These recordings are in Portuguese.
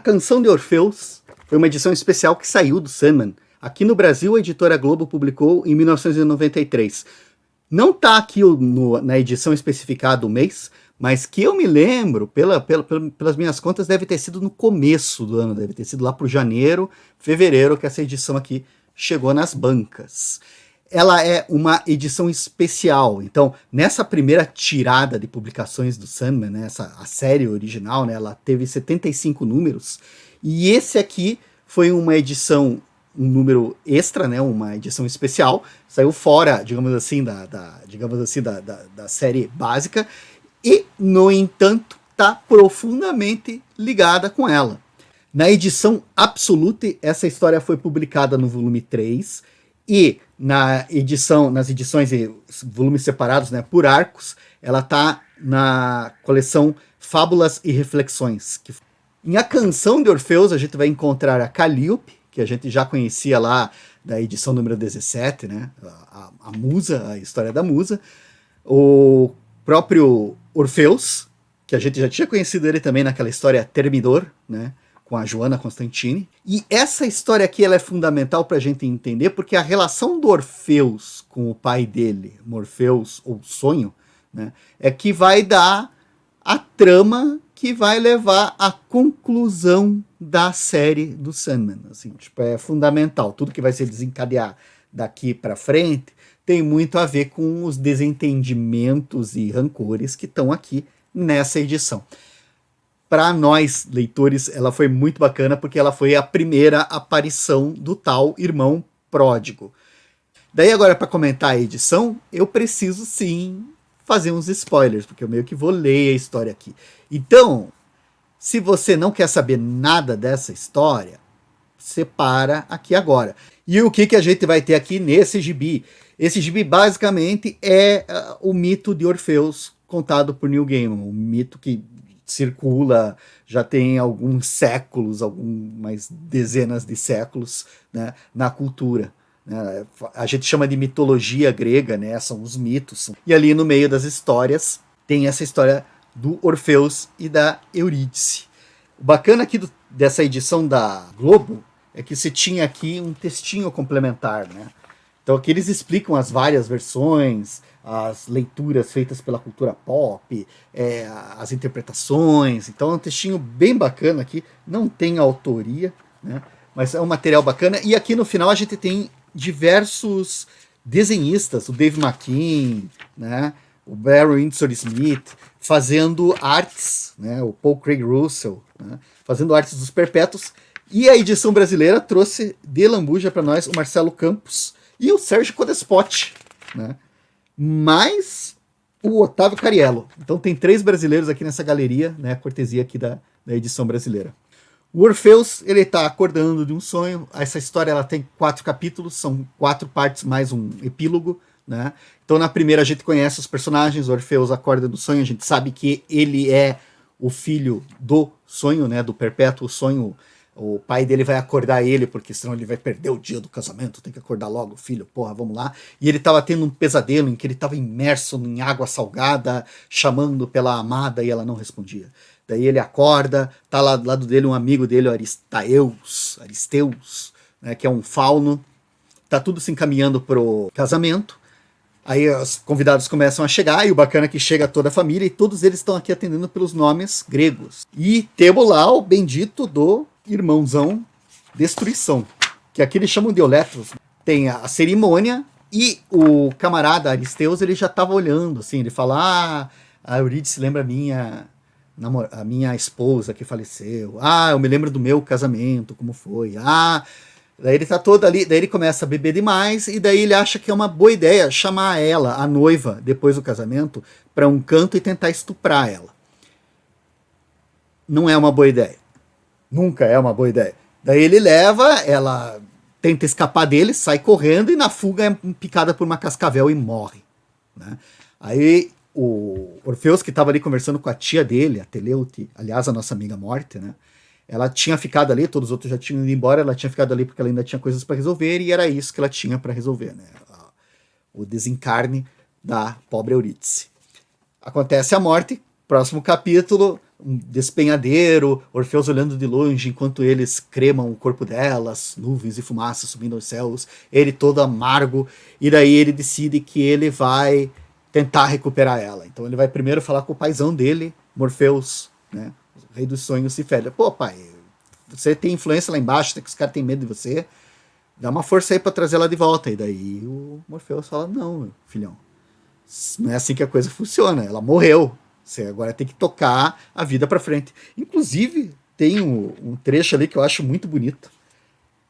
Canção de Orfeus foi uma edição especial que saiu do Sandman. Aqui no Brasil, a editora Globo publicou em 1993. Não está aqui na edição especificada o mês, mas que eu me lembro, pelas minhas contas, deve ter sido no começo do ano, deve ter sido lá para janeiro, fevereiro, que essa edição aqui chegou nas bancas. Ela é uma edição especial, então nessa primeira tirada de publicações do Sandman, né, a série original, né, ela teve 75 números, e esse aqui foi uma edição, um número extra, né, uma edição especial, saiu fora, digamos assim, da série básica, e, no entanto, está profundamente ligada com ela. Na edição Absolute, essa história foi publicada no volume 3, e nas edições e volumes separados, né, por arcos, ela está na coleção Fábulas e Reflexões. Em A Canção de Orfeus, a gente vai encontrar a Calíope, que a gente já conhecia lá da edição número 17, né, a Musa, a história da Musa, o próprio Orfeus, que a gente já tinha conhecido ele também naquela história Termidor, né, com a Joana Constantini. E essa história aqui ela é fundamental para a gente entender, porque a relação do Orfeus com o pai dele, Morfeus, ou Sonho, né, é que vai dar a trama que vai levar à conclusão da série do Sandman. Assim, tipo, é fundamental. Tudo que vai se desencadear daqui para frente tem muito a ver com os desentendimentos e rancores que estão aqui nessa edição. Para nós, leitores, ela foi muito bacana porque ela foi a primeira aparição do tal irmão pródigo. Daí agora, para comentar a edição, eu preciso sim fazer uns spoilers, porque eu meio que vou ler a história aqui. Então, se você não quer saber nada dessa história, você para aqui agora. E o que a gente vai ter aqui nesse gibi? Esse gibi basicamente é o mito de Orfeus contado por Neil Gaiman, um mito que circula já tem alguns séculos, algumas dezenas de séculos, né, na cultura. Né? A gente chama de mitologia grega, né, são os mitos. E ali no meio das histórias tem essa história do Orfeus e da Eurídice. O bacana aqui dessa edição da Globo é que você tinha aqui um textinho complementar, né? Então aqui eles explicam as várias versões, as leituras feitas pela cultura pop, as interpretações. Então é um textinho bem bacana aqui, não tem autoria, né? Mas é um material bacana. E aqui no final a gente tem diversos desenhistas, o Dave McKean, né? O Barry Windsor Smith, fazendo artes, né? O Paul Craig Russell, né? Fazendo artes dos Perpétuos. E a edição brasileira trouxe de lambuja para nós o Marcelo Campos e o Sérgio Codespot, né? Mais o Otávio Cariello. Então tem 3 brasileiros aqui nessa galeria, né? Cortesia aqui da edição brasileira. O Orfeus, ele está acordando de um sonho. Essa história ela tem 4 capítulos, são 4 partes mais um epílogo, né? Então na primeira a gente conhece os personagens. O Orfeus acorda do sonho, a gente sabe que ele é o filho do sonho, né? Do perpétuo sonho. O pai dele vai acordar ele, porque senão ele vai perder o dia do casamento, tem que acordar logo, filho, porra, vamos lá. E ele estava tendo um pesadelo em que ele estava imerso em água salgada, chamando pela amada e ela não respondia. Daí ele acorda, tá lá do lado dele um amigo dele, o Aristeus, né, que é um fauno. Tá tudo se encaminhando pro casamento. Aí os convidados começam a chegar, e o bacana é que chega toda a família, e todos eles estão aqui atendendo pelos nomes gregos. E temos lá o bendito do irmãozão Destruição, que aqui eles chamam de Oletros. Tem a cerimônia, e o camarada Aristeus, ele já estava olhando, assim, ele fala, a Eurídice lembra a minha esposa que faleceu, eu me lembro do meu casamento, como foi, daí ele tá todo ali, daí ele começa a beber demais, e daí ele acha que é uma boa ideia chamar ela, a noiva, depois do casamento, para um canto e tentar estuprar ela. Não é uma boa ideia. Nunca é uma boa ideia. Daí ele leva, ela tenta escapar dele, sai correndo, e na fuga é picada por uma cascavel e morre, né? Aí o Orfeus, que estava ali conversando com a tia dele, a Teleute, aliás, a nossa amiga Morte, né? Ela tinha ficado ali, todos os outros já tinham ido embora, ela tinha ficado ali porque ela ainda tinha coisas para resolver, e era isso que ela tinha para resolver, né? O desencarne da pobre Eurídice. Acontece a morte, próximo capítulo, um despenhadeiro, Orfeus olhando de longe enquanto eles cremam o corpo delas, nuvens e fumaça subindo aos céus, ele todo amargo, e daí ele decide que ele vai tentar recuperar ela. Então ele vai primeiro falar com o paizão dele, Morpheus, né, o rei dos sonhos, se fede. Pô, pai, você tem influência lá embaixo, que os caras têm medo de você, dá uma força aí pra trazer ela de volta. E daí o Morpheus fala, não, filhão, não é assim que a coisa funciona, ela morreu, você agora tem que tocar a vida pra frente. Inclusive, tem um trecho ali que eu acho muito bonito,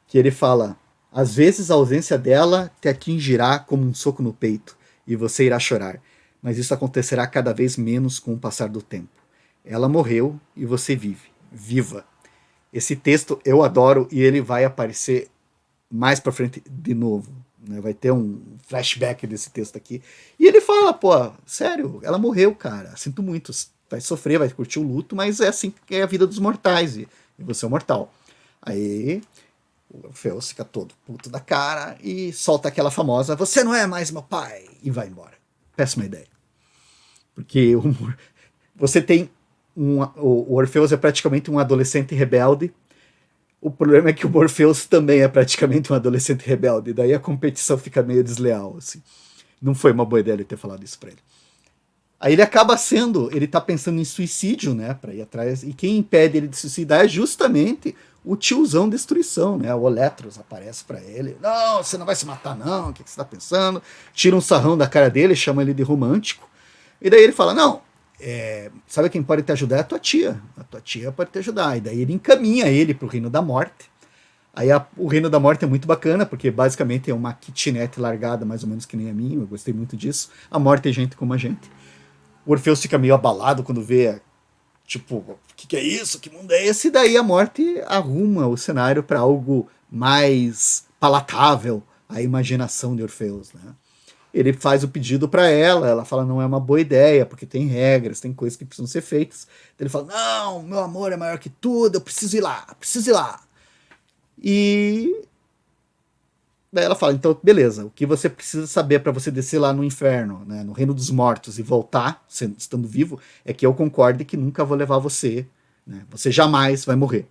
que ele fala, às vezes a ausência dela te atingirá como um soco no peito, e você irá chorar, mas isso acontecerá cada vez menos com o passar do tempo. Ela morreu e você vive, viva. Esse texto eu adoro e ele vai aparecer mais pra frente de novo, né? Vai ter um flashback desse texto aqui. E ele fala, pô, sério, ela morreu, cara, sinto muito, vai sofrer, vai curtir o luto, mas é assim que é a vida dos mortais, e você é um mortal. Aí o Orfeus fica todo puto da cara e solta aquela famosa, você não é mais meu pai, e vai embora. Péssima ideia. Porque você tem o Orfeus é praticamente um adolescente rebelde. O problema é que o Morpheus também é praticamente um adolescente rebelde, daí a competição fica meio desleal, assim. Não foi uma boa ideia ele ter falado isso pra ele. Aí ele acaba sendo, ele tá pensando em suicídio, né, pra ir atrás, e quem impede ele de suicidar é justamente o tiozão Destruição, né, o Oletros aparece pra ele, não, você não vai se matar não, o que você tá pensando? Tira um sarrão da cara dele, chama ele de romântico, e daí ele fala, não, sabe quem pode te ajudar? É a tua tia pode te ajudar, e daí ele encaminha ele pro Reino da Morte. Aí o Reino da Morte é muito bacana, porque basicamente é uma kitnet largada, mais ou menos que nem a minha, eu gostei muito disso, a morte é gente como a gente. O Orfeus fica meio abalado quando vê, tipo, o que é isso? Que mundo é esse? E daí a morte arruma o cenário para algo mais palatável à imaginação de Orfeus, né? Ele faz o pedido para ela fala, não é uma boa ideia, porque tem regras, tem coisas que precisam ser feitas. Ele fala, não, meu amor é maior que tudo, eu preciso ir lá, preciso ir lá. E daí ela fala, então beleza, o que você precisa saber para você descer lá no inferno, né, no reino dos mortos e voltar, estando vivo, é que eu concorde que nunca vou levar você, né, você jamais vai morrer.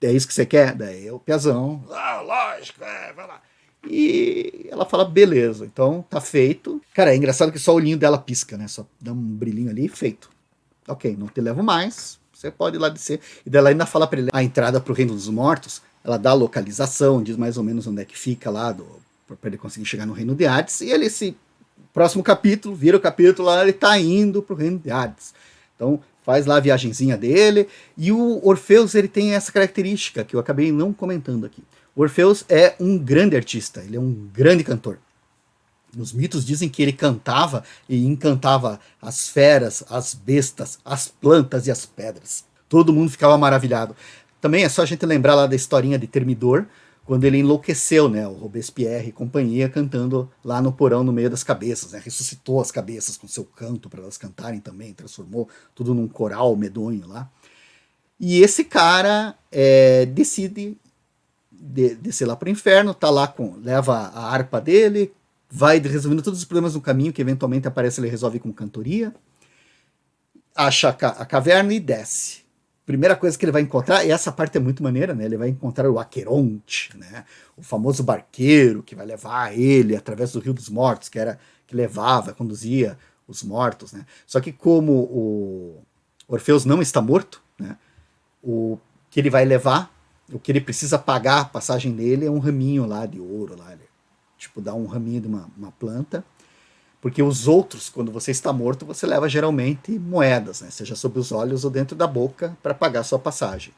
É isso que você quer? Daí o Piazão, lógico, vai lá. E ela fala, beleza, então tá feito. Cara, é engraçado que só o olhinho dela pisca, né, só dá um brilhinho ali, feito. Ok, não te levo mais, você pode ir lá descer. E daí ela ainda fala pra ele a entrada pro reino dos mortos, ela dá a localização, diz mais ou menos onde é que fica lá, pra ele conseguir chegar no reino de Hades, e ele, esse próximo capítulo, vira o capítulo lá, ele tá indo pro reino de Hades. Então, faz lá a viagenzinha dele, e o Orfeus, ele tem essa característica, que eu acabei não comentando aqui. O Orfeus é um grande artista, ele é um grande cantor. Os mitos dizem que ele cantava e encantava as feras, as bestas, as plantas e as pedras. Todo mundo ficava maravilhado. Também é só a gente lembrar lá da historinha de Termidor, quando ele enlouqueceu, né, o Robespierre e companhia cantando lá no porão no meio das cabeças, né, ressuscitou as cabeças com seu canto para elas cantarem também, transformou tudo num coral medonho lá. E esse cara decide descer lá para o inferno, tá lá leva a harpa dele, vai resolvendo todos os problemas no caminho, que eventualmente aparece, ele resolve com cantoria, acha a caverna e desce. Primeira coisa que ele vai encontrar, e essa parte é muito maneira, né? Ele vai encontrar o Aqueronte, né? O famoso barqueiro que vai levar ele através do Rio dos Mortos, que levava, conduzia os mortos, né? Só que como o Orfeus não está morto, né? O que ele vai levar, o que ele precisa pagar a passagem dele é um raminho lá de ouro, lá, tipo, dá um raminho de uma planta, porque os outros, quando você está morto, você leva geralmente moedas, né? Seja sob os olhos ou dentro da boca, para pagar a sua passagem.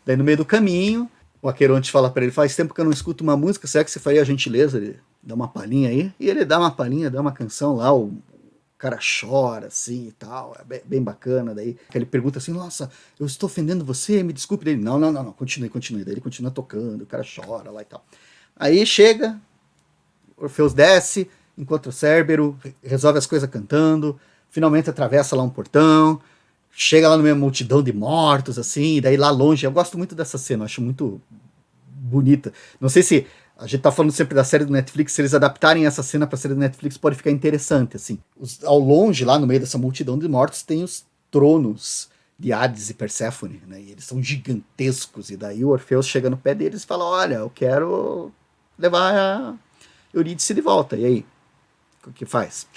Daí no meio do caminho, o Aqueronte fala para ele, faz tempo que eu não escuto uma música, será que você faria a gentileza de dar uma palhinha aí? E ele dá uma palhinha, dá uma canção lá, o cara chora assim e tal, é bem bacana. Daí ele pergunta assim, nossa, eu estou ofendendo você, me desculpe. Dele, não, continue. Daí ele continua tocando, o cara chora lá e tal. Aí chega, Orfeus desce, encontra o Cérbero, resolve as coisas cantando, finalmente atravessa lá um portão, chega lá numa multidão de mortos, assim, e daí lá longe, eu gosto muito dessa cena, eu acho muito bonita. Não sei se a gente tá falando sempre da série do Netflix, se eles adaptarem essa cena pra série do Netflix pode ficar interessante, assim. Ao longe, lá no meio dessa multidão de mortos, tem tronos de Hades e Perséfone, né? E eles são gigantescos, e daí o Orfeus chega no pé deles e fala, olha, eu quero levar a Eurídice de volta, e aí? O que faz?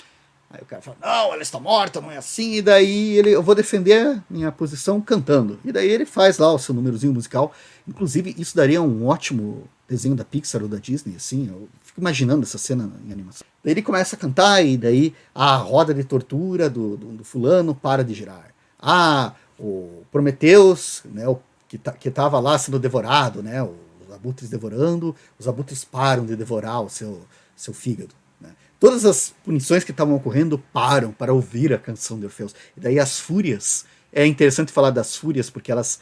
Aí o cara fala, não, ela está morta, não é assim, e daí eu vou defender minha posição cantando. E daí ele faz lá o seu númerozinho musical. Inclusive, isso daria um ótimo desenho da Pixar ou da Disney, assim, eu fico imaginando essa cena em animação. Daí ele começa a cantar, e daí a roda de tortura do fulano para de girar. O Prometeus, né, que estava lá sendo devorado, né, os abutres devorando, os abutres param de devorar o seu fígado. Né. Todas as punições que estavam ocorrendo param para ouvir a canção de Orfeus. E daí as fúrias, é interessante falar das fúrias, porque elas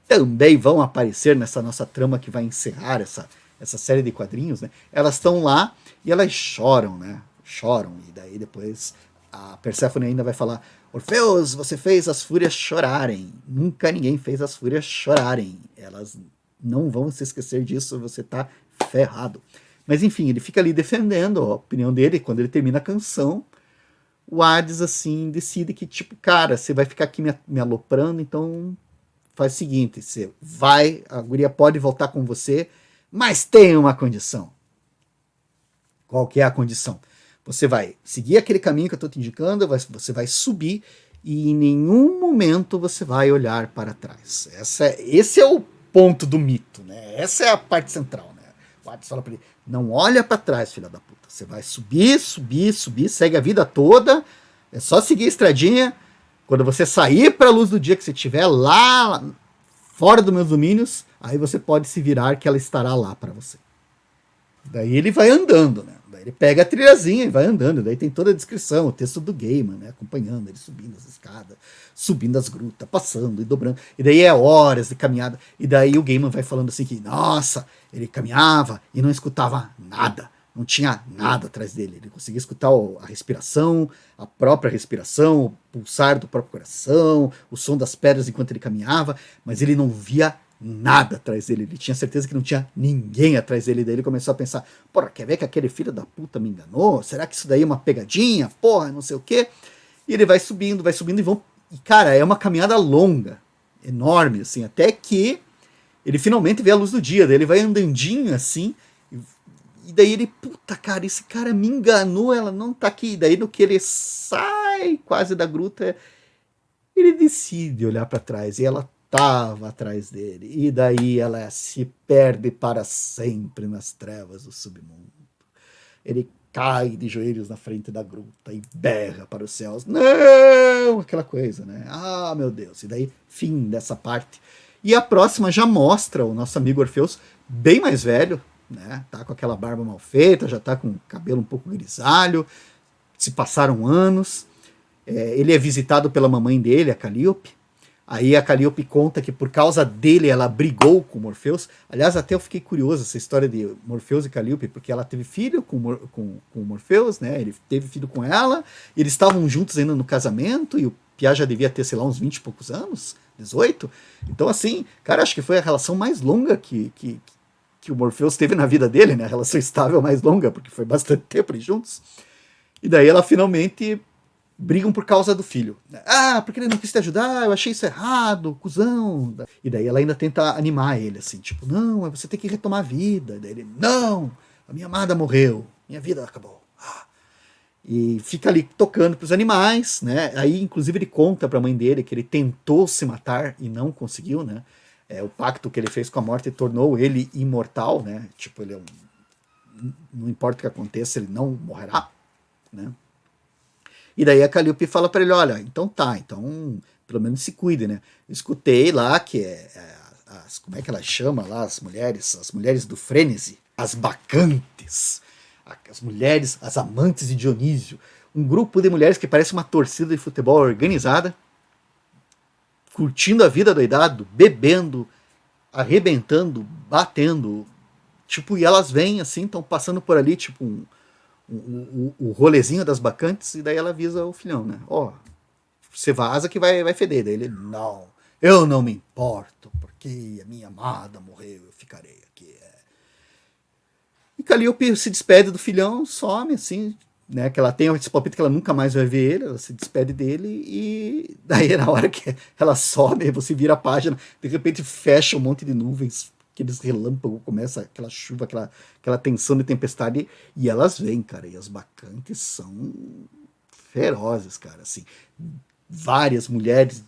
também vão aparecer nessa nossa trama que vai encerrar essa série de quadrinhos, né? Elas estão lá e elas choram, né? Choram, e daí depois a Perséfone ainda vai falar, Orfeus, você fez as fúrias chorarem. Nunca ninguém fez as fúrias chorarem. Elas não vão se esquecer disso, você tá ferrado. Mas enfim, ele fica ali defendendo a opinião dele. Quando ele termina a canção, o Hades assim decide que, tipo, cara, você vai ficar aqui me aloprando, então faz o seguinte, você vai, a guria pode voltar com você, mas tem uma condição. Qual que é a condição? Você vai seguir aquele caminho que eu estou te indicando, você vai subir e em nenhum momento você vai olhar para trás. Esse é o ponto do mito, né? Essa é a parte central, né? O Hades fala para ele, não olha para trás, filha da puta. Você vai subir, subir, subir, segue a vida toda, é só seguir a estradinha. Quando você sair para a luz do dia, que você estiver lá fora dos meus domínios, aí você pode se virar que ela estará lá para você. Daí ele vai andando, né? Daí ele pega a trilhazinha e vai andando. Daí tem toda a descrição, o texto do Gaiman, né? Acompanhando ele subindo as escadas, subindo as grutas, passando e dobrando. E daí é horas de caminhada. E daí o Gaiman vai falando assim que, nossa, ele caminhava e não escutava nada. Não tinha nada atrás dele. Ele conseguia escutar a respiração, a própria respiração, o pulsar do próprio coração, o som das pedras enquanto ele caminhava, mas ele não via nada atrás dele. Ele tinha certeza que não tinha ninguém atrás dele. Daí ele começou a pensar, porra, quer ver que aquele filho da puta me enganou? Será que isso daí é uma pegadinha? Porra, não sei o quê. E ele vai subindo e vão... E, cara, é uma caminhada longa, enorme, assim, até que ele finalmente vê a luz do dia. Daí ele vai andandinho, assim, e daí ele, puta, cara, esse cara me enganou, ela não tá aqui. E daí no que ele sai quase da gruta, ele decide olhar para trás, e ela tava atrás dele. E daí ela se perde para sempre nas trevas do submundo. Ele cai de joelhos na frente da gruta e berra para os céus. Não! Aquela coisa, né? Ah, meu Deus. E daí, fim dessa parte. E a próxima já mostra o nosso amigo Orfeus bem mais velho, né? Tá com aquela barba mal feita, já tá com o cabelo um pouco grisalho, se passaram anos. Ele é visitado pela mamãe dele, a Calíope. Aí a Calíope conta que por causa dele ela brigou com Morfeus. Aliás, até eu fiquei curioso essa história de Morfeus e Calíope, porque ela teve filho com Morfeus, né? Ele teve filho com ela, e eles estavam juntos ainda no casamento, e o Piá já devia ter, sei lá, uns 20 e poucos anos, 18. Então, assim, cara, acho que foi a relação mais longa que o Morfeus teve na vida dele, né? A relação estável mais longa, porque foi bastante tempo ali juntos. E daí ela finalmente brigam por causa do filho. Ah, porque ele não quis te ajudar, eu achei isso errado, cuzão. E daí ela ainda tenta animar ele, assim, tipo, não, você tem que retomar a vida. E daí ele, não, a minha amada morreu, minha vida acabou. E fica ali tocando pros animais, né? Aí, inclusive, ele conta pra mãe dele que ele tentou se matar e não conseguiu, né? O pacto que ele fez com a morte tornou ele imortal, né? Tipo, ele não importa o que aconteça, ele não morrerá, né? E daí a Calíope fala para ele, olha, então pelo menos se cuide, né? Eu escutei lá que como é que ela chama lá, as mulheres do Frênese, as bacantes, as mulheres, as amantes de Dionísio, um grupo de mulheres que parece uma torcida de futebol organizada, curtindo a vida doidado, bebendo, arrebentando, batendo, tipo, e elas vêm assim, estão passando por ali, tipo o rolezinho das bacantes, e daí ela avisa o filhão, né? Ó, você vaza que vai feder. Daí ele, não, eu não me importo, porque a minha amada morreu, eu ficarei aqui. E Calíope se despede do filhão, some assim, né, que ela tem esse palpite que ela nunca mais vai ver ele, ela se despede dele, e daí na hora que ela sobe, você vira a página, de repente fecha um monte de nuvens, aqueles relâmpagos, começa aquela chuva, aquela tensão de tempestade, e elas vêm, cara, e as bacantes são ferozes, cara, assim, várias mulheres,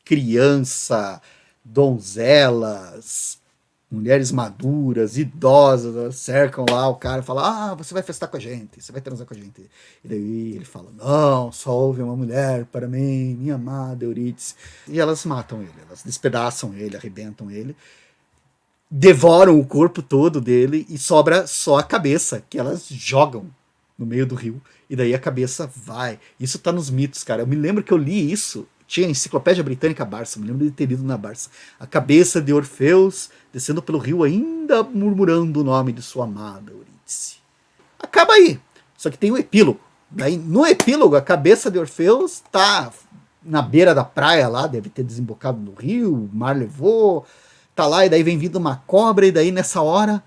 criança, donzelas, mulheres maduras, idosas, cercam lá o cara e falam: ah, você vai festar com a gente, você vai transar com a gente. E daí ele fala: não, só houve uma mulher para mim, minha amada Eurídice. E elas matam ele, elas despedaçam ele, arrebentam ele, devoram o corpo todo dele e sobra só a cabeça, que elas jogam no meio do rio. E daí a cabeça vai. Isso tá nos mitos, cara. Eu me lembro que eu li isso. Tinha a Enciclopédia Britânica Barça, me lembro de ter lido na Barça. A cabeça de Orfeus descendo pelo rio, ainda murmurando o nome de sua amada Eurídice. Acaba aí. Só que tem o epílogo. Daí, no epílogo, a cabeça de Orfeus tá na beira da praia lá, deve ter desembocado no rio, o mar levou, tá lá, e daí vem vindo uma cobra, e daí nessa hora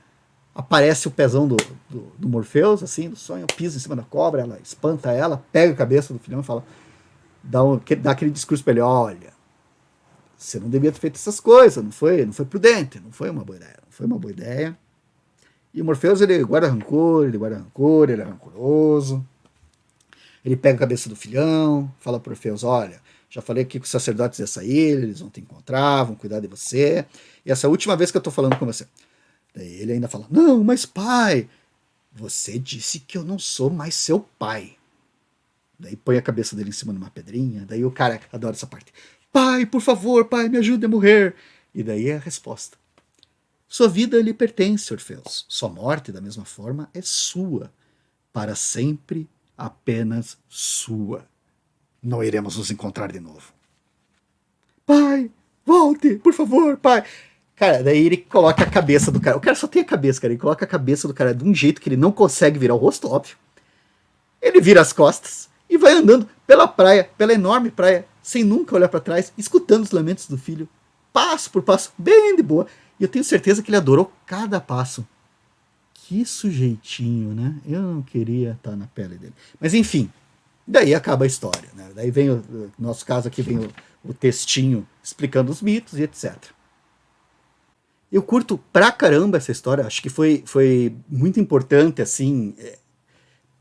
aparece o pezão do Morpheus, assim, do sonho, pisa em cima da cobra, ela espanta ela, pega a cabeça do filhão e fala, dá aquele discurso pra ele: olha, você não devia ter feito essas coisas, não foi prudente, não foi uma boa ideia, não foi uma boa ideia. E o Morpheus, ele guarda rancor, ele é rancoroso, ele pega a cabeça do filhão, fala pro Orfeus: olha, já falei aqui que os sacerdotes iam sair, eles vão te encontrar, vão cuidar de você, e essa é a última vez que eu tô falando com você. Daí ele ainda fala: não, mas pai, você disse que eu não sou mais seu pai. Daí põe a cabeça dele em cima de uma pedrinha, daí o cara adora essa parte: pai, por favor, pai, me ajude a morrer. E daí é a resposta: sua vida lhe pertence, Orfeus. Sua morte, da mesma forma, é sua. Para sempre, apenas sua. Não iremos nos encontrar de novo. Pai, volte, por favor, pai. Cara, daí ele coloca a cabeça do cara. O cara só tem a cabeça, cara. Ele coloca a cabeça do cara de um jeito que ele não consegue virar o rosto, óbvio. Ele vira as costas e vai andando pela praia, pela enorme praia, sem nunca olhar para trás, escutando os lamentos do filho, passo por passo, bem de boa. E eu tenho certeza que ele adorou cada passo. Que sujeitinho, né? Eu não queria estar na pele dele. Mas enfim, daí acaba a história, né? Daí vem, no nosso caso aqui, vem o textinho explicando os mitos e etc. Eu curto pra caramba essa história, acho que foi muito importante, assim,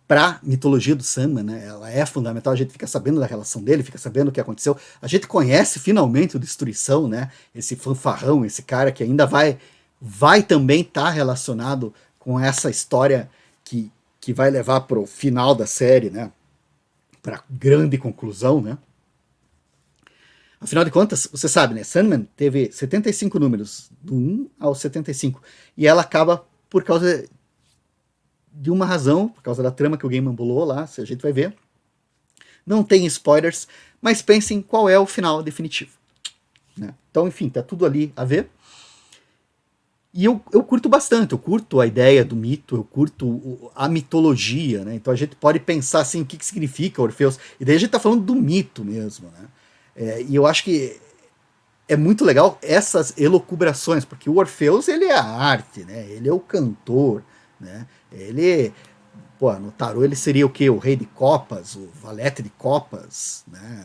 pra mitologia do Sandman, né? Ela é fundamental, a gente fica sabendo da relação dele, fica sabendo o que aconteceu, a gente conhece finalmente o Destruição, né? Esse fanfarrão, esse cara que ainda vai também estar relacionado com essa história que vai levar pro final da série, né? Pra grande conclusão, né? Afinal de contas, você sabe, né? Sandman teve 75 números, do 1 ao 75. E ela acaba por causa de uma razão, por causa da trama que o Gaiman bolou lá, se a gente vai ver. Não tem spoilers, mas pensem qual é o final definitivo. Né? Então, enfim, tá tudo ali a ver. E eu curto bastante, eu curto a ideia do mito, eu curto a mitologia, né? Então a gente pode pensar assim, o que significa Orfeus. E daí a gente tá falando do mito mesmo, né? E eu acho que é muito legal essas elucubrações, porque o Orfeus, ele é a arte, né? Ele é o cantor, né? Ele, pô, no tarô ele seria o quê? O rei de copas, o valete de copas, né?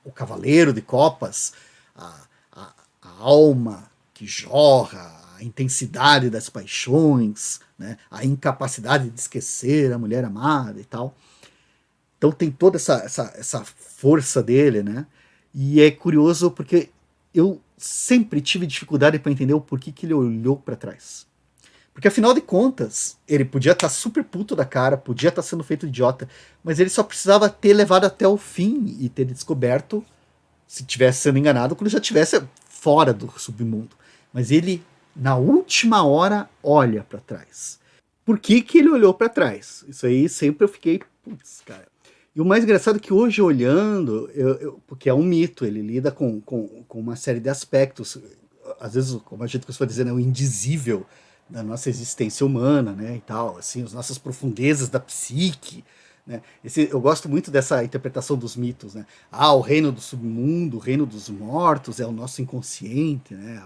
O cavaleiro de copas, a alma que jorra, a intensidade das paixões, né? A incapacidade de esquecer a mulher amada e tal. Então tem toda essa força dele, né? E é curioso porque eu sempre tive dificuldade para entender o porquê que ele olhou para trás. Porque afinal de contas, ele podia estar super puto da cara, podia estar sendo feito idiota, mas ele só precisava ter levado até o fim e ter descoberto, se tivesse sendo enganado, quando já estivesse fora do submundo. Mas ele, na última hora, olha para trás. Por que ele olhou para trás? Isso aí sempre eu fiquei, putz, cara. E o mais engraçado é que hoje, olhando, porque é um mito, ele lida com uma série de aspectos, às vezes, como a gente costuma dizer, né, o indizível da nossa existência humana, né, e tal, assim, as nossas profundezas da psique, né. Eu gosto muito dessa interpretação dos mitos, né. O reino do submundo, o reino dos mortos é o nosso inconsciente, né,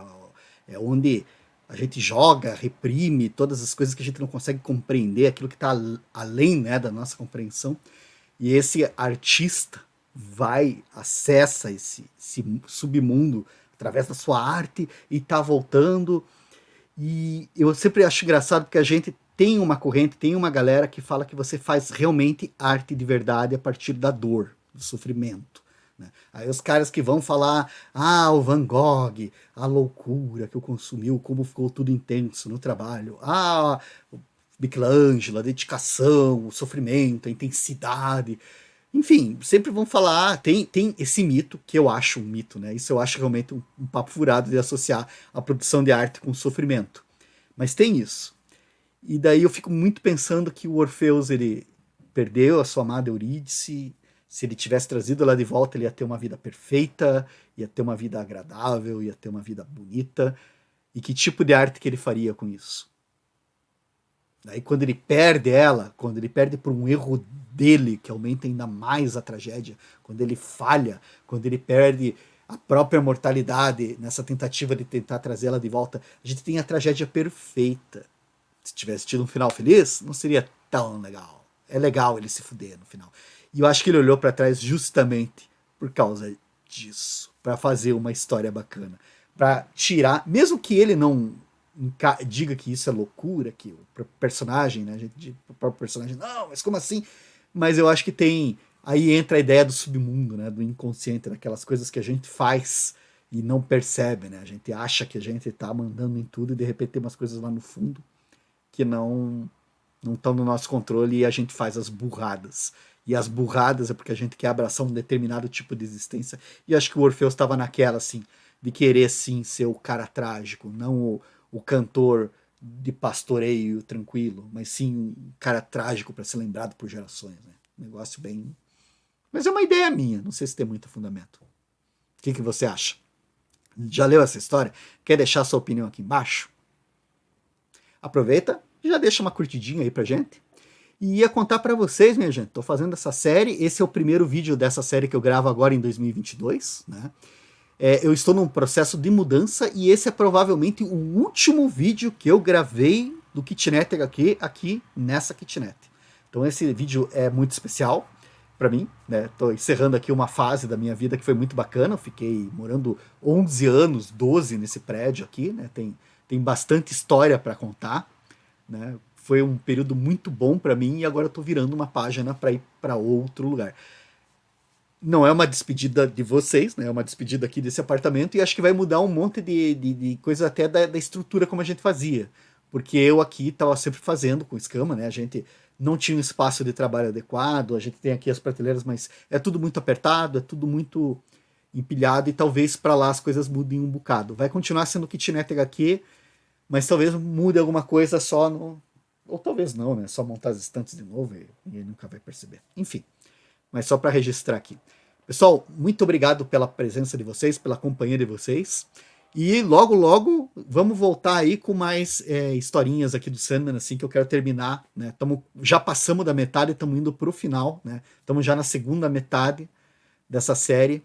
é onde a gente joga, reprime todas as coisas que a gente não consegue compreender, aquilo que está além, né, da nossa compreensão. E esse artista acessa esse submundo através da sua arte e está voltando. E eu sempre acho engraçado porque a gente tem uma corrente, tem uma galera que fala que você faz realmente arte de verdade a partir da dor, do sofrimento. Né? Aí os caras que vão falar, o Van Gogh, a loucura que o consumiu, como ficou tudo intenso no trabalho, o Michelangelo, a dedicação, o sofrimento, a intensidade. Enfim, sempre vão falar, tem esse mito, que eu acho um mito, né? Isso eu acho realmente um papo furado de associar a produção de arte com sofrimento. Mas tem isso. E daí eu fico muito pensando que o Orfeus, ele perdeu a sua amada Eurídice. Se ele tivesse trazido ela de volta, ele ia ter uma vida perfeita, ia ter uma vida agradável, ia ter uma vida bonita. E que tipo de arte que ele faria com isso? Daí quando ele perde ela, quando ele perde por um erro dele, que aumenta ainda mais a tragédia, quando ele falha, quando ele perde a própria mortalidade nessa tentativa de tentar trazê-la de volta, a gente tem a tragédia perfeita. Se tivesse tido um final feliz, não seria tão legal. É legal ele se fuder no final. E eu acho que ele olhou para trás justamente por causa disso, para fazer uma história bacana, para tirar, mesmo que ele não diga que isso é loucura, que o personagem, né, o próprio personagem, não, mas como assim? Mas eu acho que tem, aí entra a ideia do submundo, né, do inconsciente, daquelas coisas que a gente faz e não percebe, né, a gente acha que a gente tá mandando em tudo e de repente tem umas coisas lá no fundo que não estão no nosso controle e a gente faz as burradas. E as burradas é porque a gente quer abraçar um determinado tipo de existência. E acho que o Orfeus estava naquela, assim, de querer, sim, ser o cara trágico, não o cantor de pastoreio tranquilo, mas sim um cara trágico para ser lembrado por gerações. Né? Um negócio bem... Mas é uma ideia minha, não sei se tem muito fundamento. O que você acha? Já leu essa história? Quer deixar sua opinião aqui embaixo? Aproveita e já deixa uma curtidinha aí pra gente. E ia contar para vocês, minha gente, tô fazendo essa série, esse é o primeiro vídeo dessa série que eu gravo agora em 2022, né? Eu estou num processo de mudança e esse é provavelmente o último vídeo que eu gravei do Kitnet HQ aqui nessa kitnet. Então esse vídeo é muito especial para mim, né? Tô encerrando aqui uma fase da minha vida que foi muito bacana, eu fiquei morando 11 anos, 12 nesse prédio aqui, né? Tem bastante história para contar, né? Foi um período muito bom para mim e agora eu tô virando uma página para ir para outro lugar. Não é uma despedida de vocês, né? É uma despedida aqui desse apartamento e acho que vai mudar um monte de coisa até da estrutura como a gente fazia. Porque eu aqui estava sempre fazendo com escama, né? A gente não tinha um espaço de trabalho adequado, a gente tem aqui as prateleiras, mas é tudo muito apertado, é tudo muito empilhado e talvez para lá as coisas mudem um bocado. Vai continuar sendo kitnet HQ, mas talvez mude alguma coisa só no... Ou talvez não, né? Só montar as estantes de novo e ninguém nunca vai perceber. Enfim, mas só para registrar aqui. Pessoal, muito obrigado pela presença de vocês, pela companhia de vocês. E logo, logo, vamos voltar aí com mais historinhas aqui do Sandman, assim, que eu quero terminar, né? Já passamos da metade, estamos indo para o final, né? Estamos já na segunda metade dessa série.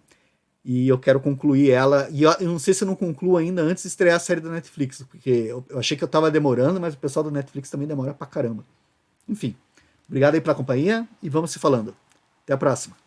E eu quero concluir ela. E eu não sei se eu não concluo ainda antes de estrear a série da Netflix, porque eu achei que eu tava demorando, mas o pessoal da Netflix também demora pra caramba. Enfim, obrigado aí pela companhia e vamos se falando. Até a próxima.